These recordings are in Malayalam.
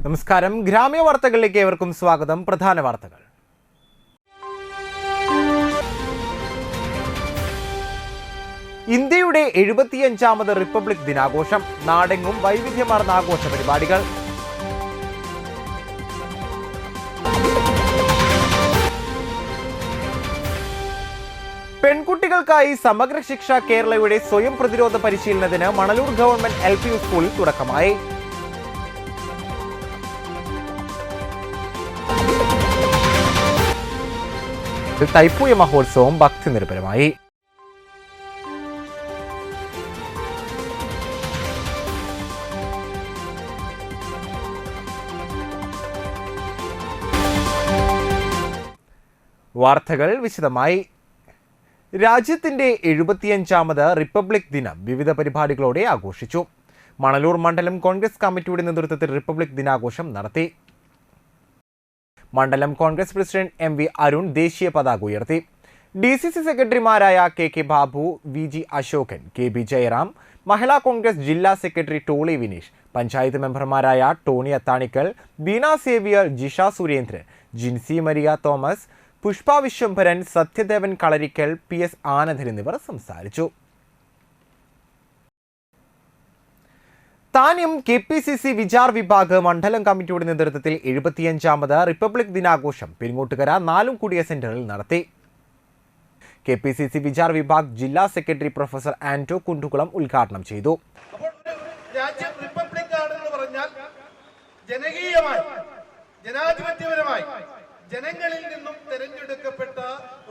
നമസ്കാരം. ഗ്രാമീണ വാർത്തകളിലേക്ക് ഏവർക്കും സ്വാഗതം. പ്രധാന വാർത്തകൾ. ഇന്ത്യയുടെ 75ാമത് റിപ്പബ്ലിക് ദിനാഘോഷം. നാടെങ്ങും വൈവിധ്യമാർന്ന ആഘോഷ പരിപാടികൾ. പെൺകുട്ടികൾക്കായി സമഗ്ര ശിക്ഷ കേരളയുടെ സ്വയം പ്രതിരോധ പരിശീലനത്തിന് മണലൂർ ഗവൺമെന്റ് LP സ്കൂളിൽ തുടക്കമായി. തൈപ്പൂയ മഹോത്സവം ഭക്തി നിർഭരമായി. വാർത്തകൾ വിശദമായി. രാജ്യത്തിന്റെ 75ാമത് റിപ്പബ്ലിക് ദിനം വിവിധ പരിപാടികളോടെ ആഘോഷിച്ചു. മണലൂർ മണ്ഡലം കോൺഗ്രസ് കമ്മിറ്റിയുടെ നേതൃത്വത്തിൽ റിപ്പബ്ലിക് ദിനാഘോഷം നടത്തി. മണ്ഡലം കോൺഗ്രസ് പ്രസിഡന്റ് MV അരുൺ ദേശീയ പതാക ഉയർത്തി. DCC സെക്രട്ടറിമാരായ KK Babu, VG Ashokan, KB Jayaram, മഹിളാ കോൺഗ്രസ് ജില്ലാ സെക്രട്ടറി ടോളി വിനീഷ്, പഞ്ചായത്ത് മെമ്പർമാരായ Tony Athanikkal, Beena Xavier, Jisha Surendran, Jincy Maria Thomas, Pushpa Vishwambharan, Sathyadevan Kalarikkal, PS Anandan എന്നിവർ സംസാരിച്ചു. താന്യം KPCC വിചാർ വിഭാഗ് മണ്ഡലം കമ്മിറ്റിയുടെ നേതൃത്വത്തിൽ 75ാമത് റിപ്പബ്ലിക് ദിനാഘോഷം പെരിങ്ങോട്ടുകര നാലുംകുടിയ സെന്ററിൽ നടത്തി. KPCC വിചാർ വിഭാഗ് ജില്ലാ സെക്രട്ടറി പ്രൊഫസർ ആന്റോ കുണ്ടുകുളം ഉദ്ഘാടനം ചെയ്തു. രാജ്യം റിപ്പബ്ലിക് ആണെന്ന് പറഞ്ഞാൽ ജനകീയമായി, ജനാധിപത്യപരമായി ജനങ്ങളിൽ നിന്നും തെരഞ്ഞെടുക്കപ്പെട്ട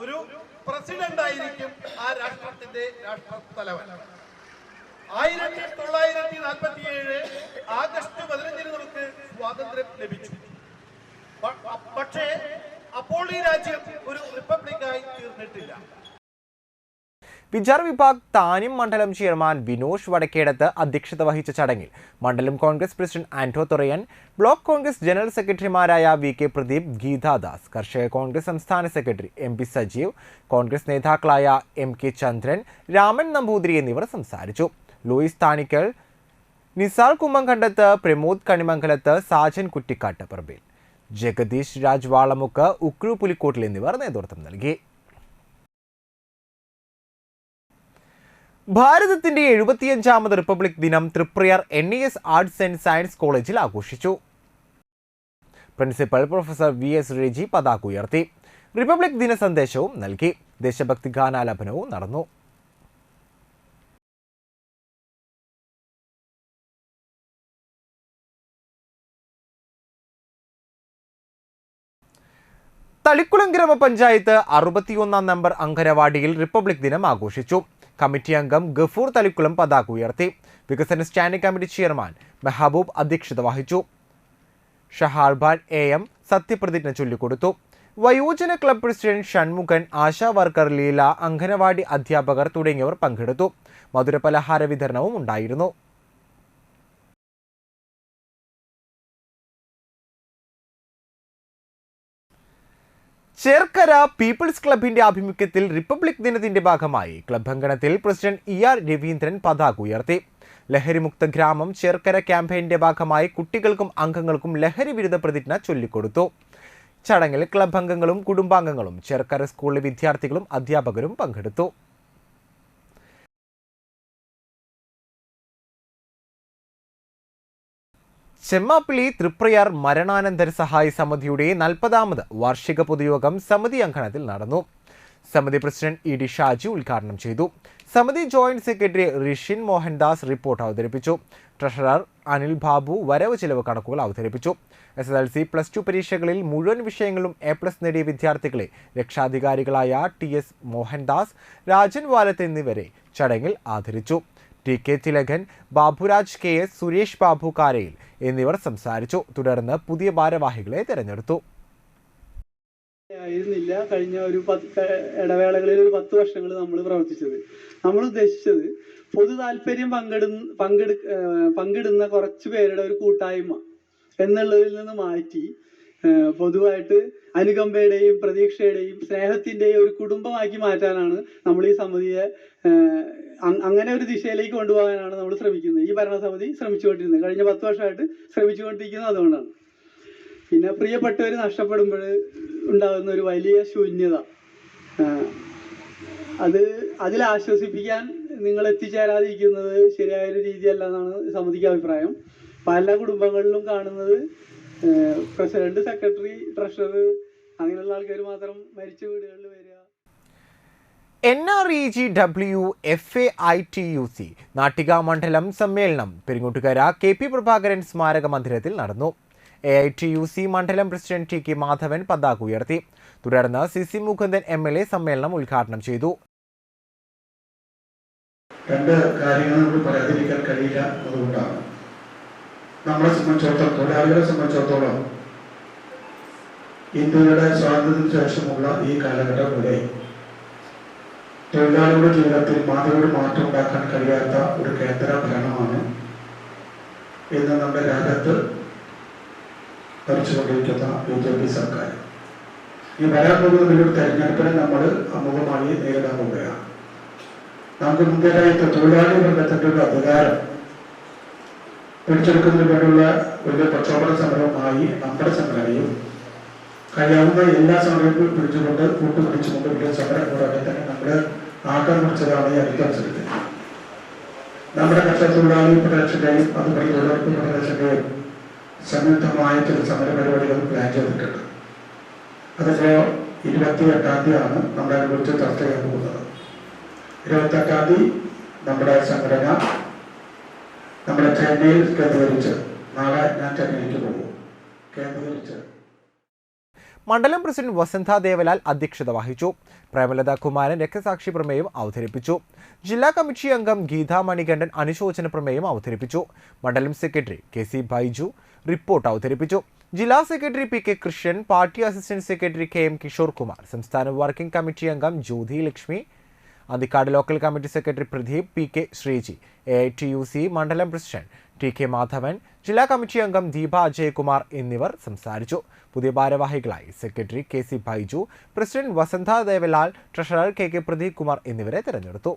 ഒരു പ്രസിഡന്റ് ആയിരിക്കും ആ രാഷ്ട്രത്തിന്റെ രാഷ്ട്രത്തലവൻ. 1947 ആഗസ്റ്റ് 15 നമുക്ക് സ്വാതന്ത്ര്യം ലഭിച്ചു. പക്ഷേ അപ്പോൾ ഈ രാജ്യം ഒരു റിപ്പബ്ലിക്കായി തീർന്നിട്ടില്ല. വിചാർ വിഭാഗ് താന്യം മണ്ഡലം ചെയർമാൻ വിനോഷ് വടക്കേടത്ത് അധ്യക്ഷത വഹിച്ച ചടങ്ങിൽ മണ്ഡലം Congress president Anto തുറയൻ, block Congress general സെക്രട്ടറിമാരായ VK പ്രദീപ്, ഗീതാദാസ്, കർഷക കോൺഗ്രസ് സംസ്ഥാന സെക്രട്ടറി MP സജീവ്, കോൺഗ്രസ് നേതാക്കളായ MK ചന്ദ്രൻ, രാമൻ നമ്പൂതിരി എന്നിവർ സംസാരിച്ചു. ലൂയിസ് താണിക്കൽ, നിസാർ കുമ്മങ്കണ്ടത്ത്, പ്രമോദ് കണിമംഗലത്ത്, സാജൻ കുറ്റിക്കാട്ട് പറമ്പിൽ, ജഗദീഷ് രാജ് വാളമുക്ക്, ഉക്രു പുലിക്കോട്ടിൽ എന്നിവർ നേതൃത്വം നൽകി. ഭാരതത്തിന്റെ 75ാമത് റിപ്പബ്ലിക് ദിനം Triprayar NES arts and science കോളേജിൽ ആഘോഷിച്ചു. പ്രിൻസിപ്പൽ പ്രൊഫസർ VS റെജി പതാക ഉയർത്തി. റിപ്പബ്ലിക് ദിന സന്ദേശവും നൽകി. ദേശഭക്തി ഗാനാലാപനവും നടന്നു. തളിക്കുളം ഗ്രാമപഞ്ചായത്ത് 61ാം നമ്പർ അങ്കനവാടിയിൽ റിപ്പബ്ലിക് ദിനം ആഘോഷിച്ചു. കമ്മിറ്റി അംഗം ഗഫൂർ തളിക്കുളം പതാക ഉയർത്തി. വികസന സ്റ്റാൻഡിംഗ് കമ്മിറ്റി ചെയർമാൻ മെഹബൂബ് അധ്യക്ഷത വഹിച്ചു. ഷഹാർബാൻ AM സത്യപ്രതിജ്ഞ ചൊല്ലിക്കൊടുത്തു. വയോജന club president Shanmughan, ASHA worker Leela, anganwadi അധ്യാപകർ തുടങ്ങിയവർ പങ്കെടുത്തു. മധുരപലഹാര വിതരണവും ഉണ്ടായിരുന്നു. ചേർക്കര പീപ്പിൾസ് ക്ലബിന്റെ ആഭിമുഖ്യത്തിൽ റിപ്പബ്ലിക് ദിനത്തിന്റെ ഭാഗമായി ക്ലബ് അങ്കണത്തിൽ പ്രസിഡന്റ് ER രവീന്ദ്രൻ പതാക ഉയർത്തി. ലഹരിമുക്ത ഗ്രാമം ചേർക്കര ക്യാമ്പയിന്റെ ഭാഗമായി കുട്ടികൾക്കും അംഗങ്ങൾക്കും ലഹരി വിരുദ്ധ പ്രതിജ്ഞ ചൊല്ലിക്കൊടുത്തു. ചടങ്ങിൽ ക്ലബ് അംഗങ്ങളും കുടുംബാംഗങ്ങളും ചേർക്കര സ്കൂളിലെ വിദ്യാർത്ഥികളും അധ്യാപകരും പങ്കെടുത്തു. ചെമ്മാപ്പിളി തൃപ്രയാർ മരണാനന്തര സഹായ സമിതിയുടെ 40ാമത് വാർഷിക പൊതുയോഗം സമിതി അങ്കണത്തിൽ നടന്നു. സമിതി പ്രസിഡന്റ് ED ഷാജി ഉദ്ഘാടനം ചെയ്തു. സമിതി joint secretary Rishin Mohandas report അവതരിപ്പിച്ചു. ട്രഷറർ അനിൽ ബാബു വരവ് ചെലവ് കണക്കുകൾ അവതരിപ്പിച്ചു. SSLC +2 പരീക്ഷകളിൽ മുഴുവൻ വിഷയങ്ങളും A+ നേടിയ വിദ്യാർത്ഥികളെ രക്ഷാധികാരികളായ TS മോഹൻദാസ്, രാജൻ വാലത്ത് എന്നിവരെ ചടങ്ങിൽ ആദരിച്ചു. TK തിലകൻ, ബാബുരാജ് KS, സുരേഷ് ബാബു കാരയിൽ എന്നിവർ സംസാരിച്ചു. തുടർന്ന് പുതിയ ഭാരവാഹികളെ തെരഞ്ഞെടുത്തു. ആയിരുന്നില്ല കഴിഞ്ഞ ഒരു ഇടവേളകളിൽ ഒരു 10 വർഷങ്ങൾ നമ്മൾ പ്രവർത്തിച്ചത്. നമ്മൾ ഉദ്ദേശിച്ചത് പൊതു താല്പര്യം പങ്കിടുന്ന കുറച്ച് പേരുടെ ഒരു കൂട്ടായ്മ എന്നുള്ളതിൽ നിന്ന് മാറ്റി പൊതുവായിട്ട് അനുകമ്പയുടെയും പ്രതീക്ഷയുടെയും സ്നേഹത്തിൻ്റെയും ഒരു കുടുംബമാക്കി മാറ്റാനാണ് നമ്മൾ ഈ സമിതിയെ അങ്ങനെ ഒരു ദിശയിലേക്ക് കൊണ്ടുപോകാനാണ് നമ്മൾ ശ്രമിക്കുന്നത്. ഈ ഭരണസമിതി ശ്രമിച്ചുകൊണ്ടിരുന്നത് കഴിഞ്ഞ 10 വർഷമായിട്ട് ശ്രമിച്ചുകൊണ്ടിരിക്കുന്നത് അതുകൊണ്ടാണ്. പിന്നെ പ്രിയപ്പെട്ടവർ നഷ്ടപ്പെടുമ്പോൾ ഉണ്ടാകുന്ന ഒരു വലിയ ശൂന്യത, അതിൽ ആശ്വസിപ്പിക്കാൻ നിങ്ങൾ എത്തിച്ചേരാതിരിക്കുന്നത് ശരിയായൊരു രീതിയല്ല എന്നാണ് സമിതിക്ക് അഭിപ്രായം. പല കുടുംബങ്ങളിലും കാണുന്നത് പ്രസിഡന്റ്, സെക്രട്ടറി, ട്രഷറർ അങ്ങനെയുള്ള ആൾക്കാർ മാത്രം മരിച്ച വീടുകളിൽ വരിക. NREGWFAITUC നാട്ടിക മണ്ഡലം സമ്മേളനം പെരിങ്ങോട്ടുകര KP പ്രഭാകരൻ സ്മാരക മന്ദിരത്തിൽ നടന്നു. AITUC മണ്ഡലം പ്രസിഡന്റ് TK മാധവൻ പതാക ഉയർത്തി. തുടർന്ന് CC മുകുന്ദൻ MLA സമ്മേളനം ഉദ്ഘാടനം ചെയ്തു. രണ്ട് കാര്യങ്ങൾ നമുക്ക് പറയാതിരിക്കാൻ കഴിയില്ല. അതുകൊണ്ടാണ് നമ്മളെ സംബന്ധിച്ചിടത്തോളം, തൊഴിലാളികളെ സംബന്ധിച്ചിടത്തോളം ഇന്ത്യയുടെ സ്വാതന്ത്ര്യത്തിന് ശേഷമുള്ള ഈ കാലഘട്ടം വരെ തൊഴിലാളികളുടെ ജീവിതത്തിൽ മാതൃകയുടെ മാറ്റം ഉണ്ടാക്കാൻ കഴിയാത്ത ഒരു കേന്ദ്ര ഭരണമാണ് ഇന്ന് നമ്മുടെ രാജ്യത്ത് ഭരിച്ചുകൊണ്ടിരിക്കുന്ന BJP സർക്കാർ. ഈ വരാൻ പോകുന്ന വലിയൊരു തെരഞ്ഞെടുപ്പിനെ നമ്മൾ അമുഖമായി നേരിടാൻ പോവുകയാണ്. നമുക്ക് മുൻകരായിട്ട് തൊഴിലാളി വർഗത്തിന്റെ ഒരു അധികാരം പിടിച്ചെടുക്കുന്നതിന് വേണ്ടിയുള്ള വലിയ പ്രക്ഷോഭന സമരവുമായി നമ്മുടെ സംഘടനയും കഴിയാവുന്ന എല്ലാ സമരങ്ങളും പിടിച്ചുകൊണ്ട് കൂട്ടുപിടിച്ചുകൊണ്ട് വലിയ സമരം പോരാട്ടം തന്നെ നമ്മൾ ആക്കാൻ പിടിച്ചതാണ് ഈ അടുത്ത അവസരത്തിൽ. നമ്മുടെ കർഷക തൊഴിലാളി ഫെഡറേഷന്റെയും അതുപോലെ തൊഴിലുറപ്പ് ഫെഡറേഷന്റെയും സംയുക്തമായ ചില സമര പരിപാടികൾ പ്ലാൻ ചെയ്തിട്ടുണ്ട്. അതിപ്പോ 28-ാം തീയതിയാണ് നമ്മളെ കുറിച്ച് ചർച്ച ചെയ്യാൻ പോകുന്നത്. 28-ാം തീയതി നമ്മുടെ സംഘടന നമ്മുടെ ചെന്നൈയിൽ കേന്ദ്രീകരിച്ച്, നാളെ ഞാൻ ചെന്നൈയിലേക്ക് പോകും, കേന്ദ്രീകരിച്ച് മണ്ഡലം പ്രസിഡന്റ് വസന്ത ദേവലാൽ അധ്യക്ഷത വഹിച്ചു. പ്രേമലത കുമാരൻ രക്തസാക്ഷി പ്രമേയം അവതരിപ്പിച്ചു. ജില്ലാ കമ്മിറ്റി അംഗം ഗീതാ മണികണ്ഠൻ അനുശോചന പ്രമേയം അവതരിപ്പിച്ചു. മണ്ഡലം സെക്രട്ടറി KC ബൈജു റിപ്പോർട്ട് അവതരിപ്പിച്ചു. ജില്ലാ secretary PK Krishnan, party assistant secretary KM Kishore Kumar, സംസ്ഥാന വർക്കിംഗ് കമ്മിറ്റി അംഗം Jyothi Lakshmi, Anthikad local committee secretary Pradeep, PK Sreeji, AITUC മണ്ഡലം പ്രസിഡന്റ് TK മാധവൻ, ജില്ലാ കമ്മിറ്റി അംഗം ദീപ അജയകുമാർ എന്നിവർ സംസാരിച്ചു. പുതിയ ഭാരവാഹികളായി secretary KC Baiju, president Vasantha Devalal, treasurer KK Pradeep Kumar എന്നിവരെ തെരഞ്ഞെടുത്തു.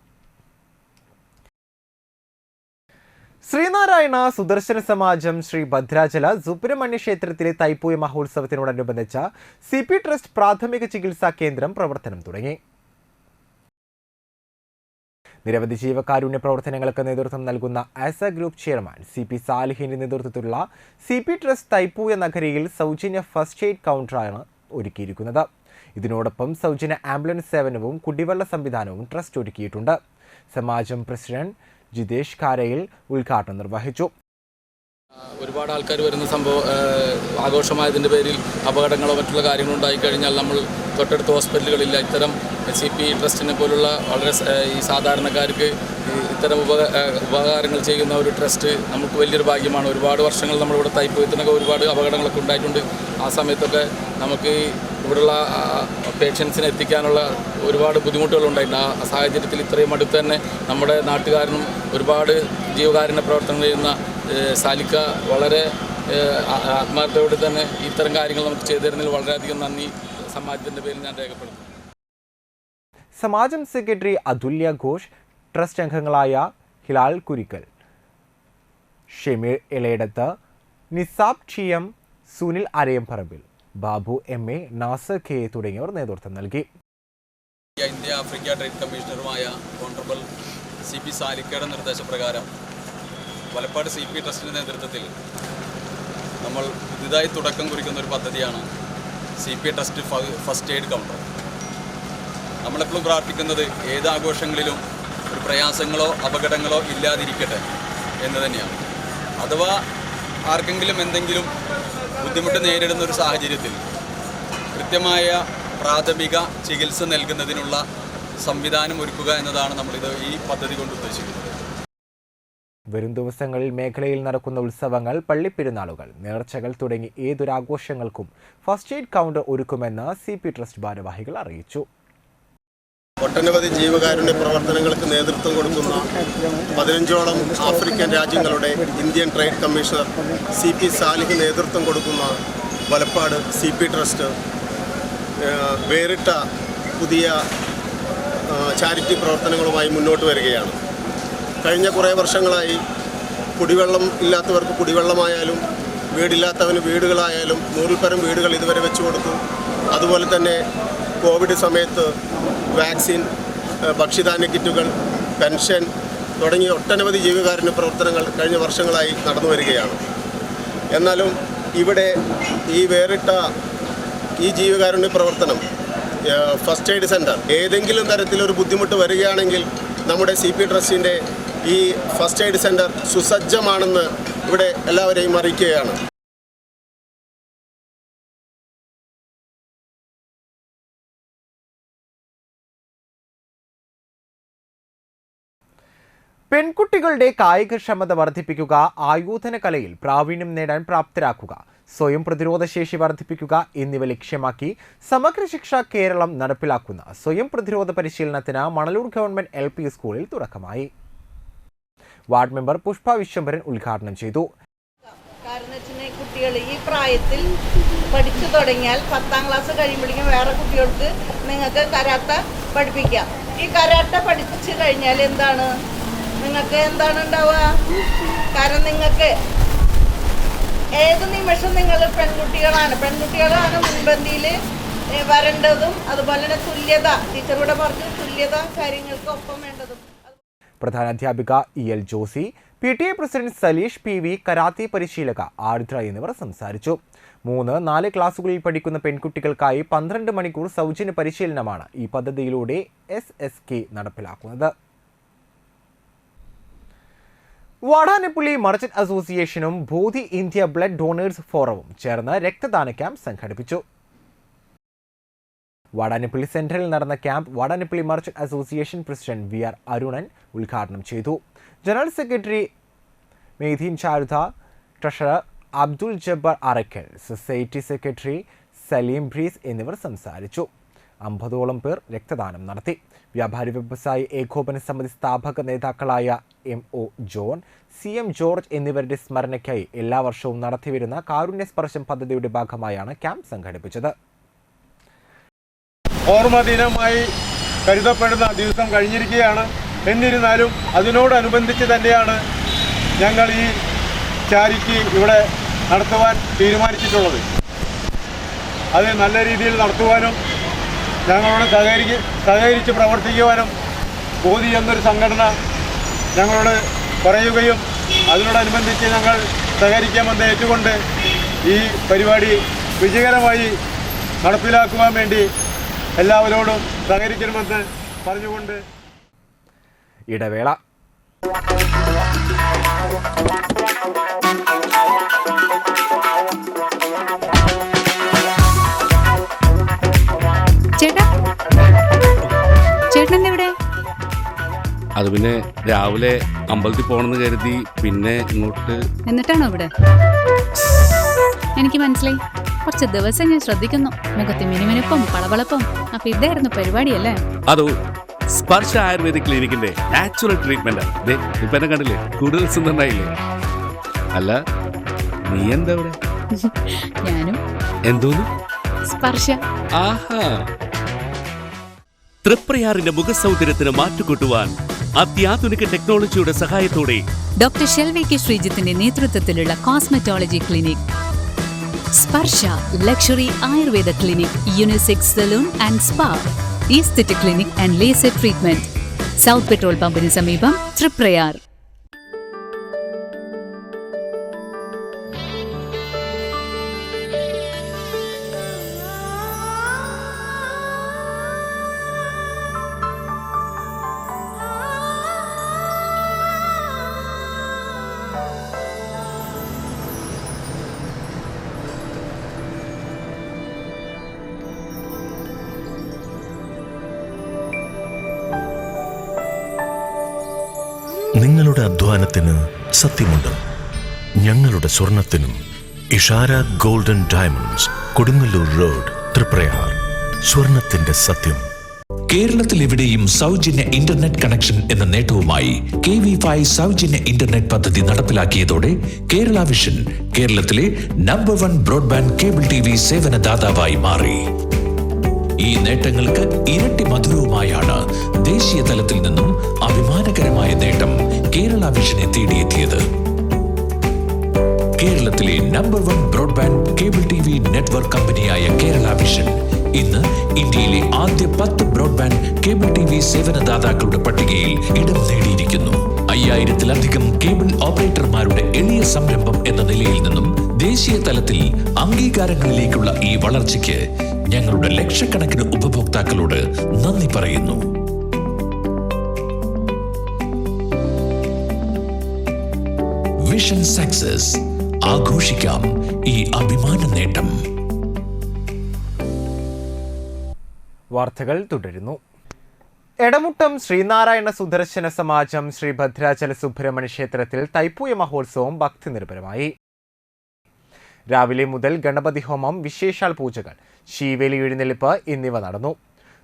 ശ്രീനാരായണ സുദർശന സമാജം ശ്രീ ഭദ്രാചല സുബ്രഹ്മണ്യ ക്ഷേത്രത്തിലെ തൈപ്പൂയ മഹോത്സവത്തിനോടനുബന്ധിച്ച് CP ട്രസ്റ്റ് പ്രാഥമിക ചികിത്സാ കേന്ദ്രം പ്രവർത്തനം തുടങ്ങി. നിരവധി ജീവകാരുണ്യ പ്രവർത്തനങ്ങൾക്ക് നേതൃത്വം നൽകുന്ന ആസ ഗ്രൂപ്പ് ചെയർമാൻ CP സാലിഹിന്റെ നേതൃത്വത്തിലുള്ള CP ട്രസ്റ്റ് തൈപ്പൂയ നഗരിയിൽ സൗജന്യ ഫസ്റ്റ് എയ്ഡ് കൗണ്ടറാണ് ഒരുക്കിയിരിക്കുന്നത്. ഇതിനോടൊപ്പം സൗജന്യ ആംബുലൻസ് സേവനവും കുടിവെള്ള സംവിധാനവും ട്രസ്റ്റ് ഒരുക്കിയിട്ടുണ്ട്. സമാജം പ്രസിഡന്റ് ജിതേഷ് കാരയിൽ ഉദ്ഘാടനം നിർവഹിച്ചു. ഒരുപാട് ആൾക്കാർ വരുന്ന ആഘോഷമായതിൻ്റെ പേരിൽ അപകടങ്ങളോ മറ്റുള്ള കാര്യങ്ങളോ ഉണ്ടായിക്കഴിഞ്ഞാൽ നമ്മൾ തൊട്ടടുത്ത ഹോസ്പിറ്റലുകളില്ല. ഇത്തരം CP ട്രസ്റ്റിനെ പോലുള്ള വളരെ ഈ സാധാരണക്കാർക്ക് ഇത്തരം ഉപകാരങ്ങൾ ചെയ്യുന്ന ഒരു ട്രസ്റ്റ് നമുക്ക് വലിയൊരു ഭാഗ്യമാണ്. ഒരുപാട് വർഷങ്ങൾ നമ്മളിവിടെ തൈപ്പൂയത്തിനൊക്കെ ഒരുപാട് അപകടങ്ങളൊക്കെ ഉണ്ടായിട്ടുണ്ട്. ആ സമയത്തൊക്കെ നമുക്ക് ഇവിടെയുള്ള പേഷ്യൻസിനെ എത്തിക്കാനുള്ള ഒരുപാട് ബുദ്ധിമുട്ടുകളുണ്ടായിട്ടുണ്ട്. ആ സാഹചര്യത്തിൽ ഇത്രയും അടുത്ത് തന്നെ നമ്മുടെ നാട്ടുകാരനും ഒരുപാട് ജീവകാരുണ്യ പ്രവർത്തനം ചെയ്യുന്ന സാലിക്ക വളരെ ആത്മാർത്ഥയോടെ തന്നെ ഇത്തരം കാര്യങ്ങൾ നമുക്ക് ചെയ്തു തരുന്നതിൽ വളരെയധികം നന്ദി സമാജത്തിൻ്റെ പേരിൽ ഞാൻ രേഖപ്പെടുത്തുന്നു. സമാജം സെക്രട്ടറി അതുല്യ ഘോഷ്, ട്രസ്റ്റ് അംഗങ്ങളായ Hilal Kurikkal, Shemeer Elayadath, Nisab TM, Sunil Arayamparambil, Babu MA, Nasar K തുടങ്ങിയവർ നേതൃത്വം നൽകി. ഇന്ത്യ ആഫ്രിക്ക ട്രേഡ് കമ്മീഷണറുമായ ഓണറബിൾ CP സാലിക്കയുടെ നിർദ്ദേശപ്രകാരം വലപ്പാട് CP ട്രസ്റ്റിൻ്റെ നേതൃത്വത്തിൽ നമ്മൾ പുതുതായി തുടക്കം കുറിക്കുന്ന ഒരു പദ്ധതിയാണ് CP trust first aid counter. നമ്മളെപ്പോഴും പ്രാർത്ഥിക്കുന്നത് ഏതാഘോഷങ്ങളിലും ഒരു പ്രയാസങ്ങളോ അപകടങ്ങളോ ഇല്ലാതിരിക്കട്ടെ എന്ന് തന്നെയാണ്. അഥവാ ആർക്കെങ്കിലും എന്തെങ്കിലും ബുദ്ധിമുട്ട് നേരിടുന്ന ഒരു സാഹചര്യത്തിൽ കൃത്യമായ പ്രാഥമിക ചികിത്സ നൽകുന്നതിനുള്ള സംവിധാനം ഒരുക്കുക എന്നതാണ് നമ്മളിത് ഈ പദ്ധതി കൊണ്ട് ഉദ്ദേശിക്കുന്നത്. വരും ദിവസങ്ങളിൽ മേഖലയിൽ നടക്കുന്ന ഉത്സവങ്ങൾ, പള്ളിപ്പെരുന്നാളുകൾ, നേർച്ചകൾ തുടങ്ങി ഏതൊരാഘോഷങ്ങൾക്കും ഫസ്റ്റ് എയ്ഡ് കൗണ്ടർ ഒരുക്കുമെന്ന് CP ട്രസ്റ്റ് ഭാരവാഹികൾ അറിയിച്ചു. ഒട്ടനവധി ജീവകാരുണ്യ പ്രവർത്തനങ്ങൾക്ക് നേതൃത്വം കൊടുക്കുന്ന 15ഓളം ആഫ്രിക്കൻ രാജ്യങ്ങളുടെ Indian trade commissioner CP Salih നേതൃത്വം കൊടുക്കുന്ന വലപ്പാട് CP ട്രസ്റ്റ് വേറിട്ട പുതിയ ചാരിറ്റി പ്രവർത്തനങ്ങളുമായി മുന്നോട്ട് വരികയാണ്. കഴിഞ്ഞ കുറേ വർഷങ്ങളായി കുടിവെള്ളം ഇല്ലാത്തവർക്ക് കുടിവെള്ളമായാലും വീടില്ലാത്തവന് വീടുകളായാലും 100-ൽ-പരം വീടുകൾ ഇതുവരെ വെച്ചു കൊടുത്തു. അതുപോലെ തന്നെ കോവിഡ് സമയത്ത് വാക്സിൻ, ഭക്ഷ്യധാന്യ കിറ്റുകൾ, പെൻഷൻ തുടങ്ങിയ ഒട്ടനവധി ജീവകാരുണ്യ പ്രവർത്തനങ്ങൾ കഴിഞ്ഞ വർഷങ്ങളായി നടന്നു വരികയാണ്. എന്നാലും ഇവിടെ ഈ വേറിട്ട ഈ ജീവകാരുണ്യ പ്രവർത്തനം ഫസ്റ്റ് എയ്ഡ് സെൻറ്റർ ഏതെങ്കിലും തരത്തിലൊരു ബുദ്ധിമുട്ട് വരികയാണെങ്കിൽ നമ്മുടെ CP ട്രസ്റ്റിൻ്റെ ഈ ഫസ്റ്റ് എയ്ഡ് സെൻറ്റർ സുസജ്ജമാണെന്ന് ഇവിടെ എല്ലാവരെയും അറിയിക്കുകയാണ്. പെൺകുട്ടികളുടെ കായികക്ഷമത വർദ്ധിപ്പിക്കുക, ആയോധന കലയിൽ പ്രാവീണ്യം നേടാൻ പ്രാപ്തരാക്കുക, സ്വയം പ്രതിരോധശേഷി വർദ്ധിപ്പിക്കുക എന്നിവ ലക്ഷ്യമാക്കി സമഗ്ര ശിക്ഷ കേരളം നടപ്പിലാക്കുന്ന സ്വയം പ്രതിരോധ പരിശീലനത്തിന് മണലൂർ ഗവൺമെന്റ് LP സ്കൂളിൽ തുടക്കമായി. വാർഡ് മെമ്പർ പുഷ്പ വിശ്വംഭരൻ ഉദ്ഘാടനം ചെയ്തു. കുട്ടികൾ ഈ പ്രായത്തിൽ പഠിച്ചു തുടങ്ങിയാൽ 10ാം ക്ലാസ് കഴിയുമ്പോഴേക്കും വേറെ കുട്ടികൾക്ക് നിങ്ങൾക്ക് കരാട്ട പഠിപ്പിക്കാം. ഈ കരാട്ട പഠിച്ചു കഴിഞ്ഞാൽ നിങ്ങൾക്ക് എന്താണ് ഉണ്ടാവുക? കാരണം നിങ്ങൾക്ക് ഏത് നിമിഷം നിങ്ങൾ പെൺകുട്ടികളാണ് മുൻപന്തിയിൽ വരേണ്ടതും. അതുപോലെ തന്നെ തുല്യത, ടീച്ചറൂടെ പറഞ്ഞു, തുല്യത കാര്യങ്ങൾക്ക് ഒപ്പം വേണ്ടതും. പ്രധാനാധ്യാപിക EL Josy, PTA president Saleesh PV, കരാത്തി പരിശീലക ആർദ്ര എന്നിവർ സംസാരിച്ചു. 3-4 ക്ലാസുകളിൽ പഠിക്കുന്ന പെൺകുട്ടികൾക്കായി 12 മണിക്കൂർ സൗജന്യ പരിശീലനമാണ് ഈ പദ്ധതിയിലൂടെ SSK നടപ്പിലാക്കുന്നത്. വാടാനപ്പള്ളി മർച്ചന്റ് അസോസിയേഷനും ബോധി ഇന്ത്യ ബ്ലഡ് ഡോണേഴ്സ് ഫോറവും ചേർന്ന് രക്തദാന ക്യാമ്പ് സംഘടിപ്പിച്ചു. വാടാനപ്പള്ളി സെന്ററിൽ നടന്ന camp Vadanappally merchant association president VR Arunan ഉദ്ഘാടനം ചെയ്തു. General secretary Maideen Charutha, treasurer Abdul Jabbar Arakkal, society secretary Saleem Breeze എന്നിവർ സംസാരിച്ചു. 50ഓളം പേർ രക്തദാനം നടത്തി. വ്യാപാരി വ്യവസായി ഏകോപന സമിതി സ്ഥാപക നേതാക്കളായ MO ജോൺ, CM ജോർജ് എന്നിവരുടെ സ്മരണയ്ക്കായി എല്ലാ വർഷവും നടത്തിവരുന്ന കാരുണ്യ സ്പർശം പദ്ധതിയുടെ ഭാഗമായാണ് ക്യാമ്പ് സംഘടിപ്പിച്ചത്. ഓർമ്മ ദിനമായി കരുതപ്പെടുന്ന ദിവസം കഴിഞ്ഞിരിക്കുകയാണ്. എന്നിരുന്നാലും അതിനോടനുബന്ധിച്ച് തന്നെയാണ് ഞങ്ങൾ ഈ ചാരിറ്റി ഇവിടെ നടത്തുവാൻ തീരുമാനിച്ചിട്ടുള്ളത്. അത് നല്ല രീതിയിൽ നടത്തുവാനും ഞങ്ങളോട് സഹകരിച്ച് പ്രവർത്തിക്കുവാനും ബോധി എന്നൊരു സംഘടന ഞങ്ങളോട് പറയുകയും അതിനോടനുബന്ധിച്ച് ഞങ്ങൾ സഹകരിക്കാമെന്ന് ഏറ്റുകൊണ്ട് ഈ പരിപാടി വിജയകരമായി നടപ്പിലാക്കുവാൻ വേണ്ടി എല്ലാവരോടും സഹകരിക്കണമെന്ന് പറഞ്ഞുകൊണ്ട് ഇടവേള. അത് പിന്നെ രാവിലെ അമ്പലത്തിൽ പോകണമെന്ന് കരുതി പിന്നെ ഇങ്ങോട്ട്. എന്നിട്ടാണോ ഇവിടെ? എനിക്ക് മനസ്സിലായി. കുറച്ച് ദിവസം ഞാൻ ശ്രദ്ധിക്കുന്നു. മുഖത്ത് മിനുമിനുപ്പും പളവളപ്പും. അപ്പൊ ഇതായിരുന്നു പരിപാടിയല്ലേ? അതോ സ്പർശ ആയുർവേദിക് ക്ലിനിക്കിന്റെ നാച്ചുറൽ ട്രീറ്റ്മെന്റ്. ഇപ്പൊ എന്നെ കണ്ടില്ലേ, കൂടുതൽ സുന്ദരനായില്ലേ? അല്ല, നീ എന്താ ഇവിടെ? ഞാനും. എന്തോന്നു? സ്പർശ. ആഹാ. തൃപ്രയാറിന്റെ മുഖസൗന്ദര്യത്തിന് മാറ്റുകൂട്ടുവാൻ അത്യാധുനിക ടെക്നോളജിയുടെ സഹായത്തോടെ ഡോക്ടർ ഷെൽവി കെ ശ്രീജിത്തിന്റെ നേതൃത്വത്തിലുള്ള cosmetology clinic Sparsha luxury Ayurveda clinic, unisex salon and spa, aesthetic clinic and laser treatment, south petrol പമ്പിന് സമീപം, തൃപ്രയാർ. നിങ്ങളുടെ അധ്വാനത്തിന് സത്യമുണ്ട്. ഞങ്ങളുടെ സ്വർണത്തിനും. Ishara golden diamonds, Kodungallur road, Triprayar. സ്വർണത്തിന്റെ സത്യം. കേരളത്തിൽ എവിടെയും സൗജന്യ ഇന്റർനെറ്റ് കണക്ഷൻ എന്ന നേട്ടവുമായി KV5 സൗജന്യ ഇന്റർനെറ്റ് പദ്ധതി നടപ്പിലാക്കിയതോടെ കേരള വിഷൻ കേരളത്തിലെ നമ്പർ 1 ബ്രോഡ്ബാൻഡ് കേബിൾ TV സേവനദാതാവായി മാറി. ഈ നേട്ടങ്ങൾക്ക് ഇരട്ടി മധുരവുമായാണ് ദേശീയ തലത്തിൽ നിന്നും അഭിമാനകരമായ നേട്ടം കേരള വിഷനെ തേടിയെത്തിയത്. കേരളത്തിലെ number 1 broadband cable TV network കമ്പനിയായ കേരള വിഷൻ ഇന്ന് ഇന്ത്യയിലെ ആദ്യ 10 ബ്രോഡ്ബാൻഡ് കേബിൾ TV സേവനദാതാക്കളുടെ പട്ടികയിൽ ഇടം നേടിയിരിക്കുന്നു. 5000-ലധികം കേബിൾ ഓപ്പറേറ്റർമാരുടെ എളിയ സംരംഭം എന്ന നിലയിൽ നിന്നും ദേശീയ തലത്തിൽ അംഗീകാരങ്ങളിലേക്കുള്ള ഈ വളർച്ചയ്ക്ക് ഞങ്ങളുടെ ലക്ഷക്കണക്കിന് ഉപഭോക്താക്കളോട് നന്ദി പറയുന്നു. വിഷൻ സക്സസ് ആഘോഷിക്കാം ഈ അഭിമാന നേട്ടം. വാർത്തകൾ തുടരുന്നു. എടമുട്ടം ശ്രീനാരായണ സുദർശന സമാജം ശ്രീ ഭദ്രാചല സുബ്രഹ്മണ്യ ക്ഷേത്രത്തിൽ തൈപ്പൂയ മഹോത്സവം ഭക്തിനിർഭരമായി. രാവിലെ മുതൽ ഗണപതി ഹോമം, വിശേഷാൽ പൂജകൾ, ശീവേലി എഴുന്നള്ളിപ്പ് എന്നിവ നടന്നു.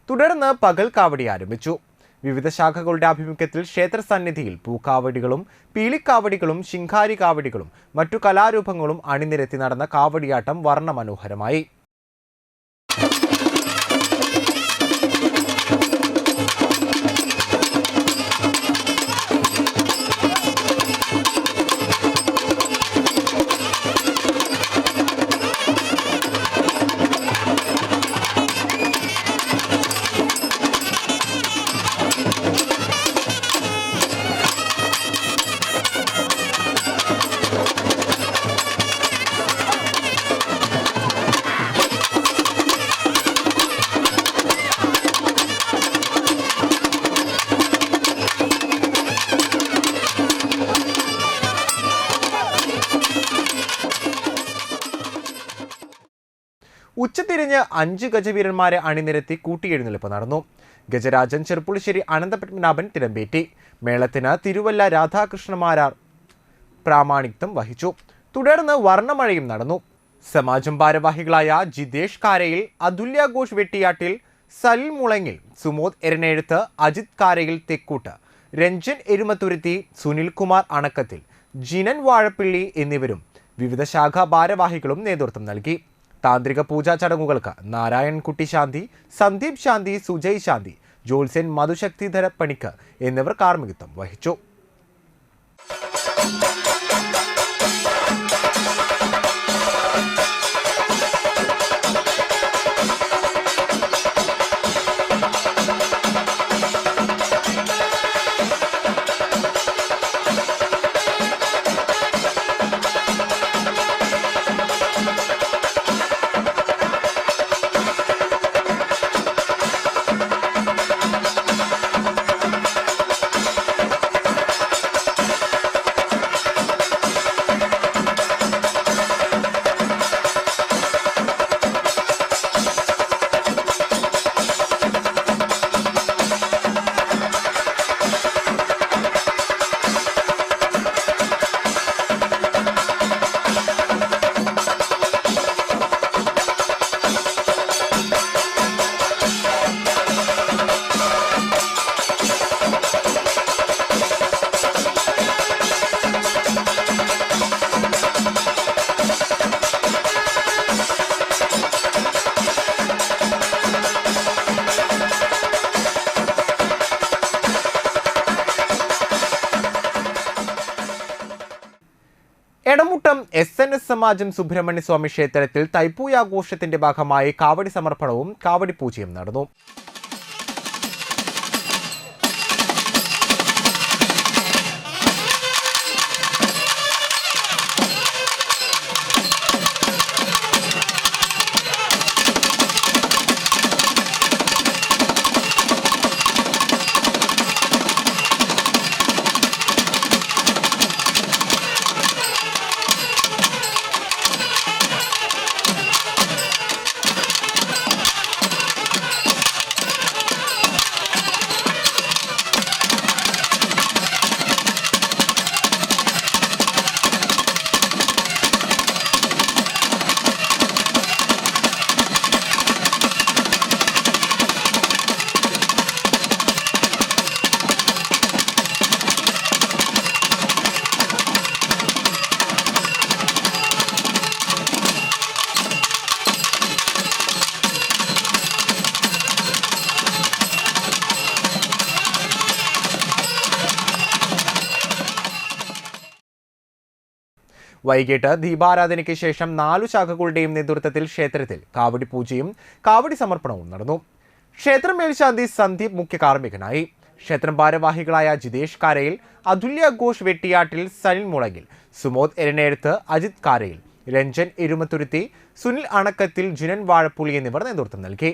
തുടർന്ന് പകൽ കാവടി ആരംഭിച്ചു. വിവിധ ശാഖകളുടെ ആഭിമുഖ്യത്തിൽ ക്ഷേത്ര സന്നിധിയിൽ പൂക്കാവടികളും പീലിക്കാവടികളും ശിങ്കാരി കാവടികളും മറ്റു കലാരൂപങ്ങളും അണിനിരത്തി നടന്ന കാവടിയാട്ടം വർണ്ണമനോഹരമായി. ഉച്ചതിരിഞ്ഞ് 5 ഗജവീരന്മാരെ അണിനിരത്തി കൂട്ടിയെഴുന്നള്ളിപ്പ് നടന്നു. ഗജരാജൻ ചെറുപ്പുളിശ്ശേരി അനന്തപത്മനാഭൻ തിടമ്പേറ്റി. മേളത്തിന് തിരുവല്ല രാധാകൃഷ്ണമാരാർ പ്രാമാണിത്വം വഹിച്ചു. തുടർന്ന് വർണ്ണമഴയും നടന്നു. സമാജം ഭാരവാഹികളായ ജിതേഷ് കാരയിൽ, അതുല്യ ഘോഷ് വെട്ടിയാട്ടിൽ, സലിൽ മുളങ്ങിൽ, സുമോദ് എരനെഴുത്ത്, അജിത് കാരയിൽ തെക്കൂട്ട്, രഞ്ജൻ എരുമത്തുരുത്തി, സുനിൽകുമാർ അണക്കത്തിൽ, ജിനൻ വാഴപ്പിള്ളി എന്നിവരും വിവിധ ശാഖാ ഭാരവാഹികളും നേതൃത്വം നൽകി. താന്ത്രിക പൂജാ ചടങ്ങുകൾക്ക് നാരായൺകുട്ടി ശാന്തി, സന്ദീപ് ശാന്തി, സുജയ് ശാന്തി, ജോത്സ്യൻ മധുശക്തിധര പണിക്ക് എന്നിവർ കാർമ്മികത്വം വഹിച്ചു. എടമുട്ടം SNS സമാജം സുബ്രഹ്മണ്യ സ്വാമി ക്ഷേത്രത്തിൽ തൈപ്പൂയാഘോഷത്തിന്റെ ഭാഗമായി കാവടി സമർപ്പണവും കാവടി പൂജയും നടന്നു. വൈകിട്ട് ദീപാരാധനയ്ക്ക് ശേഷം 4 ശാഖകളുടെയും നേതൃത്വത്തിൽ ക്ഷേത്രത്തിൽ കാവടി പൂജയും കാവടി സമർപ്പണവും നടന്നു. ക്ഷേത്രം മേൽശാന്തി സന്ദീപ് മുഖ്യ കാർമ്മികനായി. ക്ഷേത്രം ഭാരവാഹികളായ ജിതേഷ് കാരയിൽ, അതുല്യ ഘോഷ് വെട്ടിയാട്ടിൽ, സനിൽ മുളകിൽ, സുമോദ് എരനേഴത്ത്, അജിത് കാരയിൽ, രഞ്ജൻ എരുമത്തുരുത്തി, സുനിൽ അണക്കത്തിൽ, ജിനൻ വാഴപ്പുളി എന്നിവർ നേതൃത്വം നൽകി.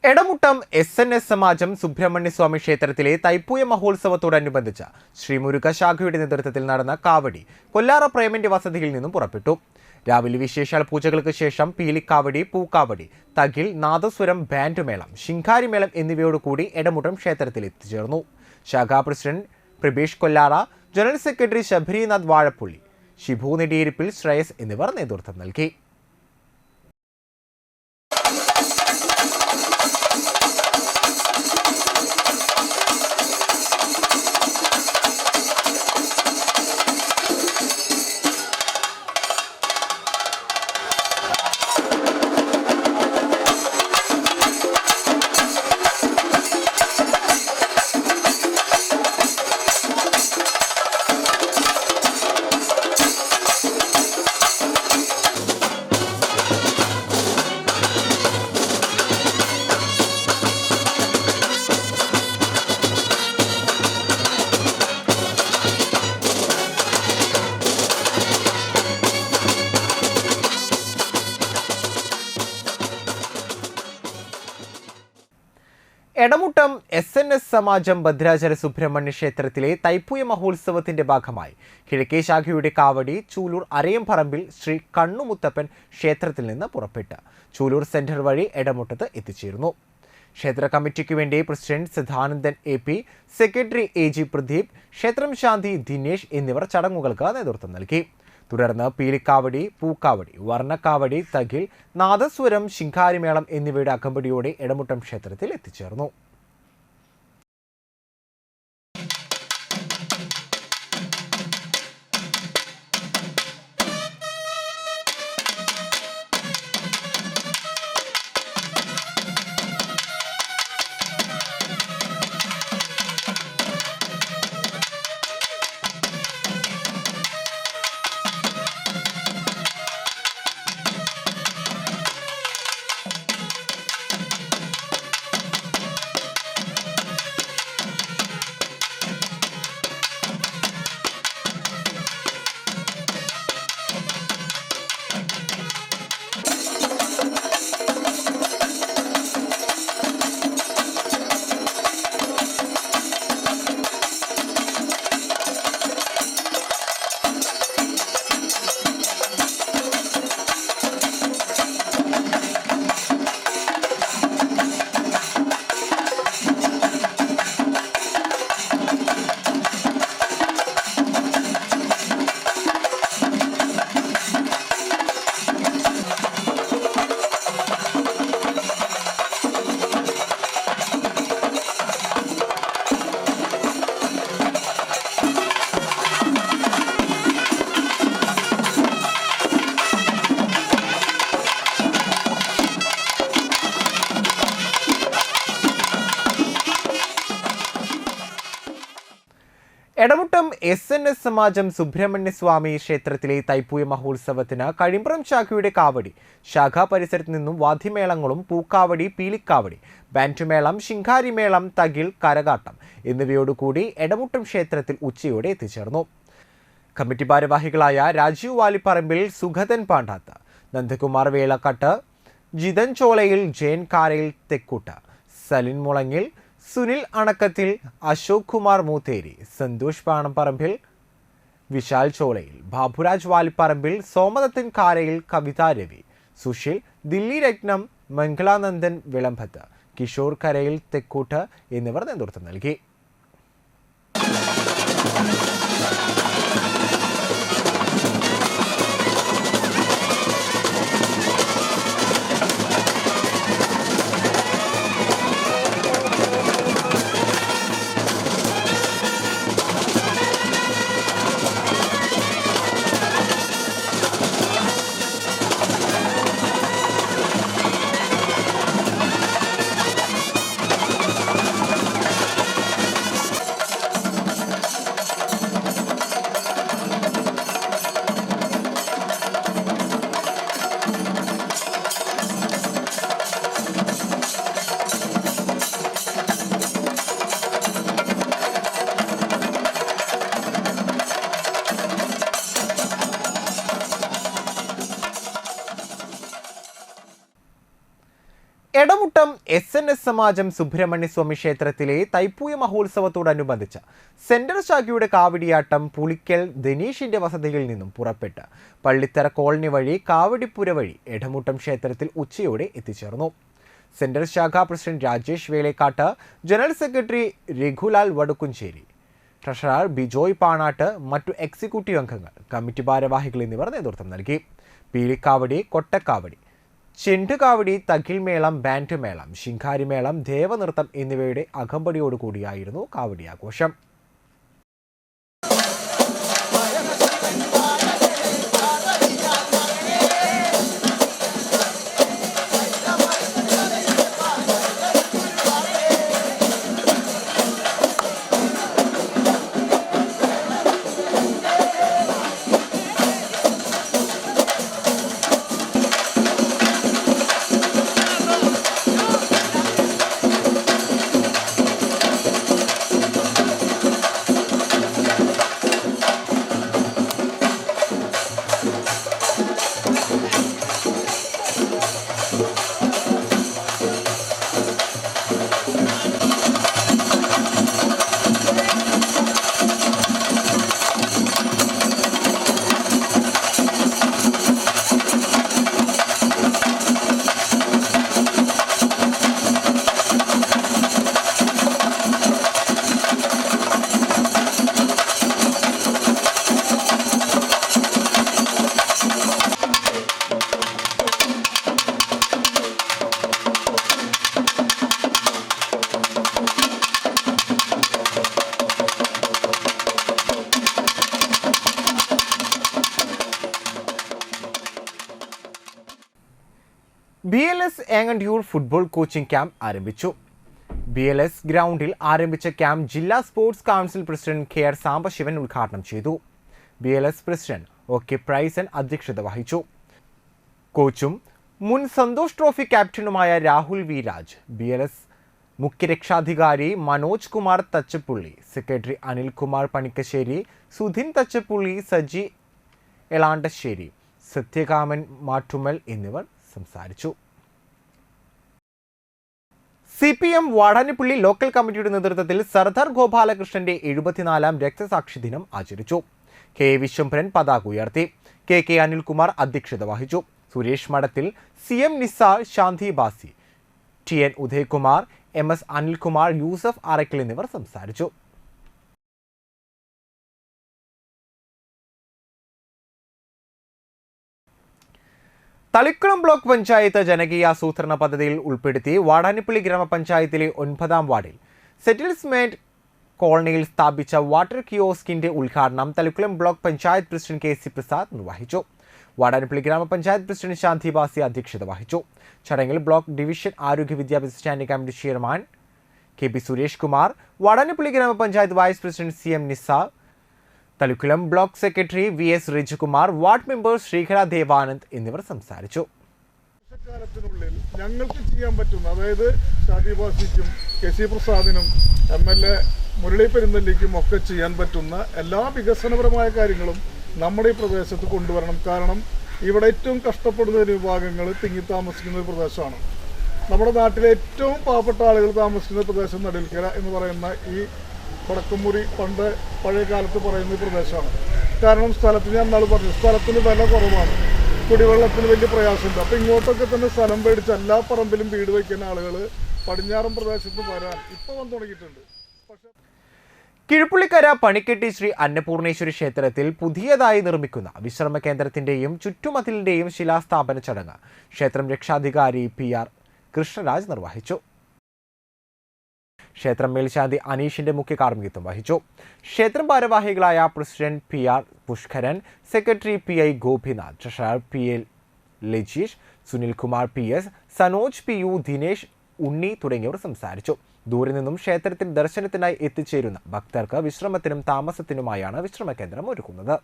എടമുട്ടം SNS സമാജം സുബ്രഹ്മണ്യസ്വാമി ക്ഷേത്രത്തിലെ തൈപ്പൂയ മഹോത്സവത്തോടനുബന്ധിച്ച് ശ്രീമുരുക ശാഖയുടെ നേതൃത്വത്തിൽ നടന്ന കാവടി കൊല്ലാറ പ്രേമന്റെ വസതിയിൽ നിന്നും പുറപ്പെട്ടു. രാവിലെ വിശേഷാൽ പൂജകൾക്ക് ശേഷം പീലിക്കാവടി, പൂക്കാവടി, തകിൽ, നാദസ്വരം, ബാൻഡ് മേളം, ശിങ്കാരിമേളം എന്നിവയോടുകൂടി എടമുട്ടം ക്ഷേത്രത്തിൽ എത്തിച്ചേർന്നു. ശാഖാ president Prabeesh Kollara, general secretary Sabarinath Vazhappully, Shibu Nediyirippil, Shreyas എന്നിവർ നേതൃത്വം നൽകി. എടമുട്ടം SNS സമാജം ഭദ്രാചല സുബ്രഹ്മണ്യ ക്ഷേത്രത്തിലെ തൈപ്പൂയ മഹോത്സവത്തിന്റെ ഭാഗമായി കിഴക്കേ ശാഖയുടെ കാവടി ചൂലൂർ അരയംപറമ്പിൽ ശ്രീ കണ്ണുമുത്തപ്പൻ ക്ഷേത്രത്തിൽ നിന്ന് പുറപ്പെട്ട് ചൂലൂർ സെന്റർ വഴി എടമുട്ടത്ത് എത്തിച്ചേർന്നു. ക്ഷേത്ര കമ്മിറ്റിക്ക് വേണ്ടി president Sadanandan AP, secretary AG Pradeep, ക്ഷേത്രം ശാന്തി ദിനേശ് എന്നിവർ ചടങ്ങുകൾക്ക് നേതൃത്വം നൽകി. തുടർന്ന് പീലിക്കാവടി, പൂക്കാവടി, വർണ്ണക്കാവടി, തകിൽ, നാദസ്വരം, ശിങ്കാരിമേളം എന്നിവയുടെ അകമ്പടിയോടെ എടമുട്ടം ക്ഷേത്രത്തിൽ എത്തിച്ചേർന്നു. SNS സമാജം സുബ്രഹ്മണ്യസ്വാമി ക്ഷേത്രത്തിലെ തൈപ്പൂയ മഹോത്സവത്തിന് കഴിമ്പ്രം ശാഖയുടെ കാവടി ശാഖാ പരിസരത്ത് നിന്നും വാദ്യമേളങ്ങളും പൂക്കാവടി, പീലിക്കാവടി, ബാൻഡുമേളം, ശിങ്കാരിമേളം, തകിൽ, കരകാട്ടം എന്നിവയോടുകൂടി എടമുട്ടം ക്ഷേത്രത്തിൽ ഉച്ചയോടെ എത്തിച്ചേർന്നു. കമ്മിറ്റി ഭാരവാഹികളായ രാജീവ് വാലിപ്പറമ്പിൽ, സുഗതൻ പാണ്ടാത്ത്, നന്ദകുമാർ വേളക്കാട്ട്, ജിതൻ ചോളയിൽ, ജയൻ കാരയിൽ തെക്കൂട്ട്, സലിൻ മുളങ്ങിൽ, സുനിൽ അണക്കത്തിൽ, അശോക് കുമാർ മൂത്തേരി, സന്തോഷ് പാണപ്പറമ്പിൽ, വിശാൽ ചോളയിൽ, ബാബുരാജ് വാലിപ്പറമ്പിൽ, സോമദത്തൻ കാരയിൽ, കവിത രവി, സുശീൽ, ദില്ലി രത്നം, മംഗളാനന്ദൻ വിളംബത്ത്, കിഷോർ കരയിൽ തെക്കൂട്ട് എന്നിവർ നേതൃത്വം നൽകി. എടമുട്ടം SNS സമാജം സുബ്രഹ്മണ്യസ്വാമി ക്ഷേത്രത്തിലെ തൈപ്പൂയ മഹോത്സവത്തോടനുബന്ധിച്ച് സെൻട്രൽ ശാഖയുടെ കാവടിയാട്ടം പുളിക്കൽ ധനീഷിന്റെ വസതിയിൽ നിന്നും പുറപ്പെട്ട് പള്ളിത്തറ കോളനി വഴി കാവടിപ്പുര വഴി എടമുട്ടം ക്ഷേത്രത്തിൽ ഉച്ചയോടെ എത്തിച്ചേർന്നു. സെൻട്രൽ ശാഖാ president Rajesh Velekkattu, general secretary രഘുലാൽ വടുക്കുംചേരി, ട്രഷറർ ബിജോയ് പാണാട്ട്, മറ്റു എക്സിക്യൂട്ടീവ് അംഗങ്ങൾ, കമ്മിറ്റി ഭാരവാഹികൾ എന്നിവർ നേതൃത്വം നൽകി. പീലിക്കാവടി, കൊട്ടക്കാവടി, ചെണ്ടുകാവടി, തകിൽമേളം, ബാൻഡുമേളം, ശിങ്കാരിമേളം, ദേവനൃത്തം എന്നിവയുടെ അകമ്പടിയോടുകൂടിയായിരുന്നു കാവടി ആഘോഷം. BLS Engandiyur football coaching camp ആരംഭിച്ചു. BLS ഗ്രൗണ്ടിൽ ആരംഭിച്ച ക്യാമ്പ് ജില്ലാ sports council president KR Sambasivan ഉദ്ഘാടനം ചെയ്തു. BLS പ്രസിഡന്റ് OK പ്രൈസൻ അധ്യക്ഷത വഹിച്ചു. കോച്ചും മുൻ സന്തോഷ് ട്രോഫി ക്യാപ്റ്റനുമായ രാഹുൽ വി രാജ്, BLS മുഖ്യരക്ഷാധികാരി മനോജ് കുമാർ തച്ചപ്പുള്ളി, സെക്രട്ടറി അനിൽകുമാർ പണിക്കശ്ശേരി, സുധിൻ തച്ചപ്പുള്ളി, സജി എളാണ്ടശ്ശേരി, സത്യകാമൻ മാട്ടുമൽ എന്നിവർ സംസാരിച്ചു. CPM വാടാനിപ്പള്ളി ലോക്കൽ കമ്മിറ്റിയുടെ നേതൃത്വത്തിൽ സർദാർ ഗോപാലകൃഷ്ണന്റെ 74ാം രക്തസാക്ഷി ദിനം ആചരിച്ചു. K വിശ്വംഭരൻ പതാക ഉയർത്തി. KK അനിൽകുമാർ അധ്യക്ഷത വഹിച്ചു. സുരേഷ് മഠത്തിൽ, CM നിസാർ, ശാന്തി ബാസി, TN ഉദയകുമാർ, MS അനിൽകുമാർ, യൂസഫ് അറക്കൽ എന്നിവർ സംസാരിച്ചു. തളിക്കുളം ബ്ലോക്ക് പഞ്ചായത്ത് ജനകീയാസൂത്രണ പദ്ധതിയിൽ ഉൾപ്പെടുത്തി വാടാനിപ്പള്ളി ഗ്രാമപഞ്ചായത്തിലെ 9ാം വാർഡിൽ സെറ്റിൽസ്മെന്റ് കോളനിയിൽ സ്ഥാപിച്ച വാട്ടർ കിയോസ്കിന്റെ ഉദ്ഘാടനം Thalikulam block panchayat president KC Prasad നിർവഹിച്ചു. വാടാനിപ്പള്ളി ഗ്രാമപഞ്ചായത്ത് പ്രസിഡന്റ് ശാന്തി ബാസി അധ്യക്ഷത വഹിച്ചു. ചടങ്ങിൽ ബ്ലോക്ക് ഡിവിഷൻ ആരോഗ്യ വിദ്യാഭ്യാസ standing committee chairman KP Suresh Kumar, Vadanappally grama panchayat vice president CM Nisar, Thalikulam block secretary VS Rijukumar, ward member Sreekala Devanand എന്നിവർ സംസാരിച്ചു. കാലത്തിനുള്ളിൽ ഞങ്ങൾക്ക് ചെയ്യാൻ പറ്റുന്ന, അതായത് ഷാജി ബാസിക്കും KC പ്രസാദിനും MLA മുരളി പെരുന്തല്ലിക്കും ഒക്കെ ചെയ്യാൻ പറ്റുന്ന എല്ലാ വികസനപരമായ കാര്യങ്ങളും നമ്മുടെ ഈ പ്രദേശത്ത് കൊണ്ടുവരണം. കാരണം ഇവിടെ ഏറ്റവും കഷ്ടപ്പെടുന്ന വിഭാഗങ്ങൾ തിങ്ങി താമസിക്കുന്ന ഒരു പ്രദേശമാണ്. നമ്മുടെ നാട്ടിലെ ഏറ്റവും പാവപ്പെട്ട ആളുകൾ താമസിക്കുന്ന പ്രദേശം നെടിൽക്കര എന്ന് പറയുന്ന ഈ വടക്കമുറി പഴയ കാലത്ത് പറയുന്ന പ്രദേശമാണ്. കാരണം സ്ഥലത്തിന് ഞാൻ നാൾ പറഞ്ഞു, സ്ഥലത്തിന് വില കുറവാണ്, കുടിവെള്ളത്തിന് വലിയ പ്രയാസമുണ്ട്. അപ്പോൾ ഇങ്ങോട്ടൊക്കെ തന്നെ സ്ഥലം പേടിച്ച് എല്ലാ പറമ്പിലും വീട് വയ്ക്കുന്ന ആളുകൾ പടിഞ്ഞാറൻ പ്രദേശത്ത് വരാൻ ഇപ്പോൾ വന്നു തുടങ്ങിയിട്ടുണ്ട്. കിഴുപ്പുള്ളിക്കര പണിക്കെട്ടി ശ്രീ അന്നപൂർണേശ്വരി ക്ഷേത്രത്തിൽ പുതിയതായി നിർമ്മിക്കുന്ന വിശ്രമ കേന്ദ്രത്തിന്റെയും ചുറ്റുമതിലിന്റെയും ശിലാസ്ഥാപന ചടങ്ങ് ക്ഷേത്രം രക്ഷാധികാരി PR കൃഷ്ണരാജ് നിർവഹിച്ചു. ക്ഷേത്രം മേൽശാന്തി അനീഷിന്റെ മുഖ്യ കാർമ്മികത്വം വഹിച്ചു. ക്ഷേത്രം ഭാരവാഹികളായ president PR Pushkaran, secretary PI Gopinath, treasurer PL Lajeesh, Sunilkumar PS, Sanoj PU, Dinesh, Unni തുടങ്ങിയവർ സംസാരിച്ചു. ദൂരെ നിന്നും ക്ഷേത്രത്തിൽ ദർശനത്തിനായി എത്തിച്ചേരുന്ന ഭക്തർക്ക് വിശ്രമത്തിനും താമസത്തിനുമായാണ് വിശ്രമ കേന്ദ്രം ഒരുക്കുന്നത്.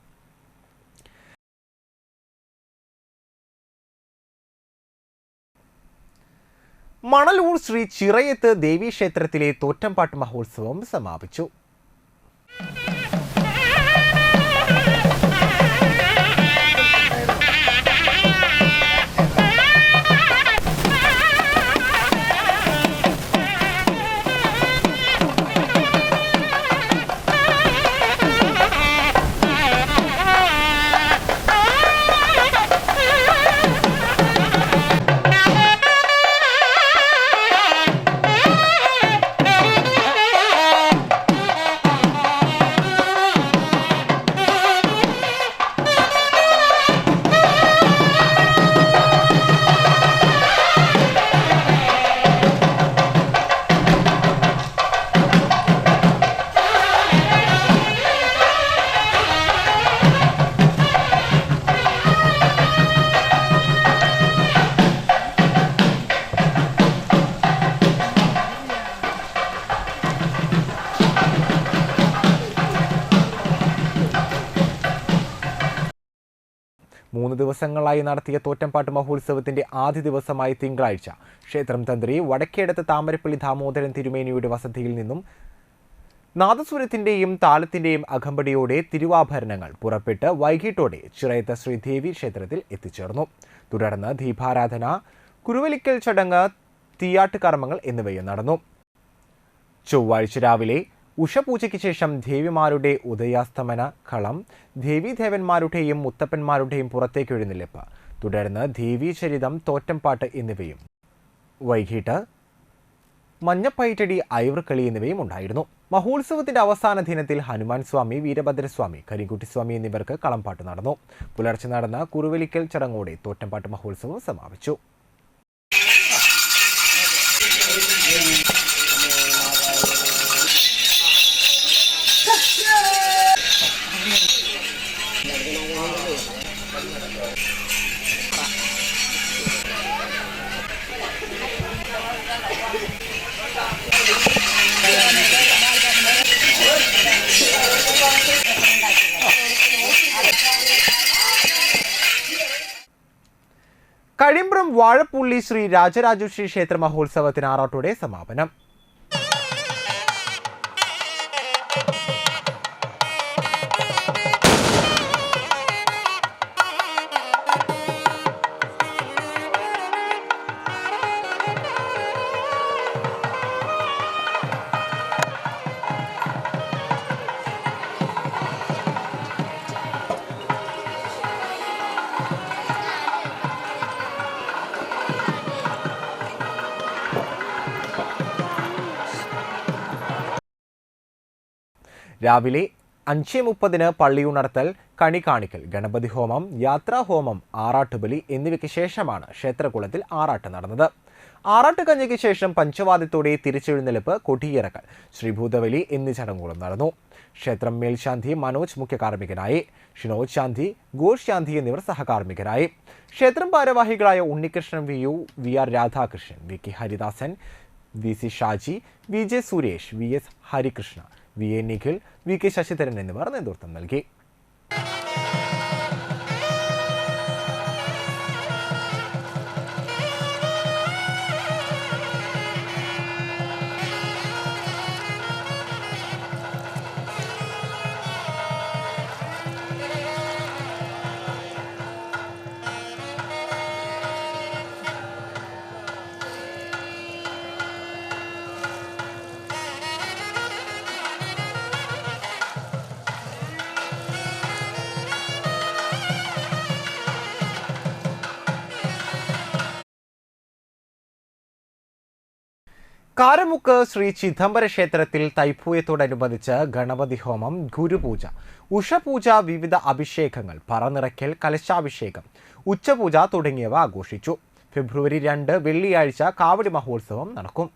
മണലൂർ ശ്രീ ചിറയത്ത് ദേവീക്ഷേത്രത്തിലെ തോറ്റംപാട്ട് മഹോത്സവം സമാപിച്ചു. മൂന്ന് ദിവസങ്ങളായി നടത്തിയ തോറ്റംപാട്ട് മഹോത്സവത്തിന്റെ ആദ്യ ദിവസമായി തിങ്കളാഴ്ച ക്ഷേത്രം തന്ത്രി വടക്കേടത്ത് താമരപ്പള്ളി ദാമോദരൻ തിരുമേനിയുടെ വസതിയിൽ നിന്നും നാദസ്വരത്തിന്റെയും താളത്തിന്റെയും അകമ്പടിയോടെ തിരുവാഭരണങ്ങൾ പുറപ്പെട്ട് വൈകിട്ടോടെ ചിറയത്ത് ശ്രീദേവി ക്ഷേത്രത്തിൽ എത്തിച്ചേർന്നു. തുടർന്ന് ദീപാരാധന, കുരുവലിക്കൽ ചടങ്ങ്, തീയാട്ട് കർമ്മങ്ങൾ എന്നിവയും നടന്നു. ചൊവ്വാഴ്ച രാവിലെ ഉഷപൂജയ്ക്ക് ശേഷം ദേവിമാരുടെ ഉദയാസ്തമന കളം, ദേവീദേവന്മാരുടെയും മുത്തപ്പന്മാരുടെയും പുറത്തേക്ക് എഴുന്നള്ളിപ്പ്, തുടർന്ന് ദേവീചരിതം, തോറ്റംപാട്ട് എന്നിവയും വൈകിട്ട് മഞ്ഞപ്പൈറ്റടി, ഐവർക്കളി എന്നിവയും ഉണ്ടായിരുന്നു. മഹോത്സവത്തിന്റെ അവസാന ദിനത്തിൽ ഹനുമാൻ സ്വാമി, വീരഭദ്രസ്വാമി, കരിങ്കുട്ടിസ്വാമി എന്നിവർക്ക് കളംപാട്ട് നടന്നു. പുലർച്ചെ നടന്ന കുറുവലിക്കൽ ചടങ്ങോടെ തോറ്റംപാട്ട് മഹോത്സവം സമാപിച്ചു. കഴിമ്പ്രം വാഴപ്പുള്ളി ശ്രീ രാജരാജേശ്വരി ക്ഷേത്ര മഹോത്സവത്തിന് ആറാട്ടോടെ സമാപനം. രാവിലെ 5:30 പള്ളിയുണർത്തൽ, കണി കാണിക്കൽ, ഗണപതി ഹോമം, യാത്രാഹോമം, ആറാട്ടുബലി എന്നിവയ്ക്ക് ശേഷമാണ് ക്ഷേത്രകുളത്തിൽ ആറാട്ട് നടന്നത്. ആറാട്ട് കഞ്ഞിക്ക് ശേഷം പഞ്ചവാദ്യത്തോടെ തിരിച്ചെഴുന്നള്ളിപ്പ്, കൊടിയിറക്കൽ, ശ്രീഭൂതബലി എന്നീ ചടങ്ങുകളും നടന്നു. ക്ഷേത്രം മേൽശാന്തി മനോജ് മുഖ്യ കാർമ്മികനായി, ഷിനോജ് ശാന്തി, ഘോഷ് ശാന്തി എന്നിവർ സഹകാർമ്മികരായി. ക്ഷേത്രം ഭാരവാഹികളായ Unnikrishnan VU, VR Radhakrishnan, VK Haridasan, VC Shaji, VJ Suresh, VS Harikrishna, VA Nikhil, VK Sasidharan എന്നിവർ നേതൃത്വം നൽകി. കാരമുക്ക് ശ്രീ ചിദംബര ക്ഷേത്രത്തിൽ തൈപ്പൂയത്തോടനുബന്ധിച്ച് ഗണപതി ഹോമം, ഗുരുപൂജ, ഉഷപൂജ, വിവിധ അഭിഷേകങ്ങൾ, പറനിറയ്ക്കൽ, കലശാഭിഷേകം, ഉച്ചപൂജ തുടങ്ങിയവ ആഘോഷിച്ചു. ഫെബ്രുവരി 2 വെള്ളിയാഴ്ച കാവടി മഹോത്സവം നടക്കും.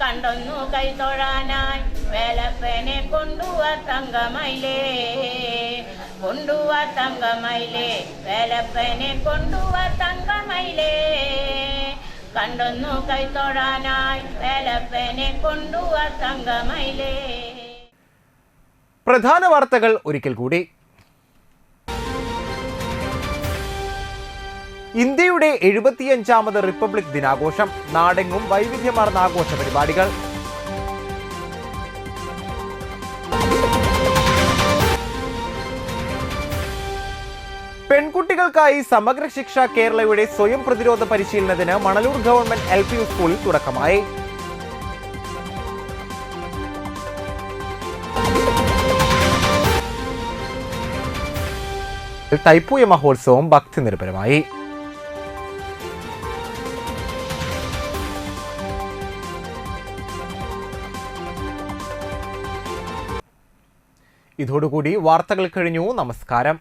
കണ്ടൊന്നു കൈ തൊഴാനായി വേലപ്പനെ കൊണ്ടുവാ തങ്കമയിലേ, കൊണ്ടുവാ തങ്കമയിലേ, വേലപ്പനെ കൊണ്ടുവാ തങ്കമയിലേ, കണ്ടൊന്നു കൈ തൊഴാനായി വേലപ്പനെ കൊണ്ടുവാ തങ്കമയിലേ. പ്രധാന വാർത്തകൾ ഒരിക്കൽ കൂടി. ഇന്ത്യയുടെ 75ാമത് റിപ്പബ്ലിക് ദിനാഘോഷം. നാടെങ്ങും വൈവിധ്യമാർന്ന ആഘോഷ പരിപാടികൾ. പെൺകുട്ടികൾക്കായി സമഗ്ര ശിക്ഷ കേരളയുടെ സ്വയം പ്രതിരോധ പരിശീലനത്തിന് മണലൂർ ഗവൺമെന്റ് LP സ്കൂളിൽ തുടക്കമായി. തൈപ്പൂയ മഹോത്സവം ഭക്തി നിർഭരമായി. ഇതോടുകൂടി വാർത്തകൾ കഴിഞ്ഞു. നമസ്കാരം.